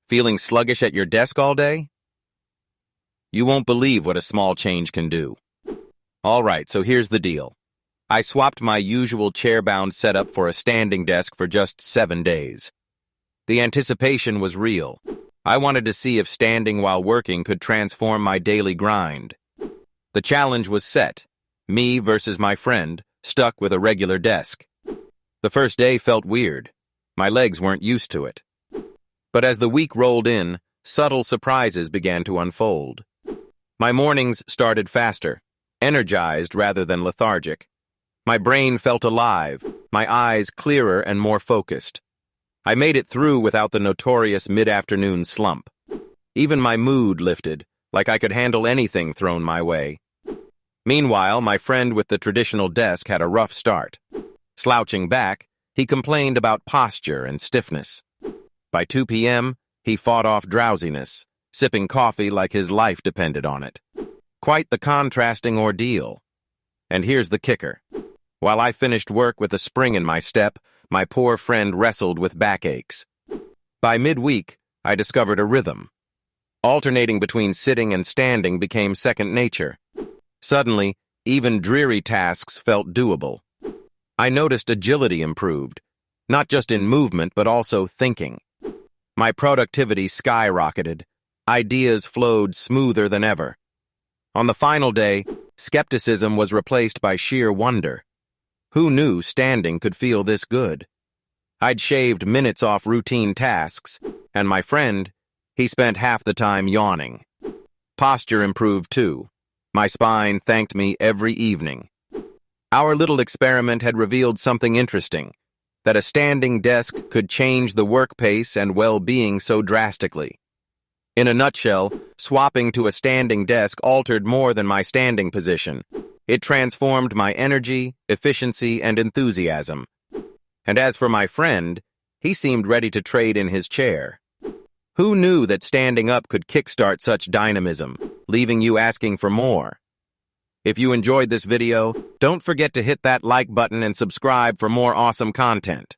Feeling sluggish at your desk all day? You won't believe what a small change can do. All right, so here's the deal. I swapped my usual chair-bound setup for a standing desk for just 7 days. The anticipation was real. I wanted to see if standing while working could transform my daily grind. The challenge was set. Me versus my friend, stuck with a regular desk. The first day felt weird. My legs weren't used to it. But as the week rolled in, subtle surprises began to unfold. My mornings started faster, energized rather than lethargic. My brain felt alive, my eyes clearer and more focused. I made it through without the notorious mid-afternoon slump. Even my mood lifted, like I could handle anything thrown my way. Meanwhile, my friend with the traditional desk had a rough start. Slouching back, he complained about posture and stiffness. By 2 p.m., he fought off drowsiness, sipping coffee like his life depended on it. Quite the contrasting ordeal. And here's the kicker. While I finished work with a spring in my step, my poor friend wrestled with backaches. By midweek, I discovered a rhythm. Alternating between sitting and standing became second nature. Suddenly, even dreary tasks felt doable. I noticed agility improved, not just in movement but also thinking. My productivity skyrocketed. Ideas flowed smoother than ever. On the final day, skepticism was replaced by sheer wonder. Who knew standing could feel this good? I'd shaved minutes off routine tasks, and my friend, he spent half the time yawning. Posture improved too. My spine thanked me every evening. Our little experiment had revealed something interesting, that a standing desk could change the work pace and well-being so drastically. In a nutshell, swapping to a standing desk altered more than my standing position. It transformed my energy, efficiency, and enthusiasm. And as for my friend, he seemed ready to trade in his chair. Who knew that standing up could kickstart such dynamism, leaving you asking for more? If you enjoyed this video, don't forget to hit that like button and subscribe for more awesome content.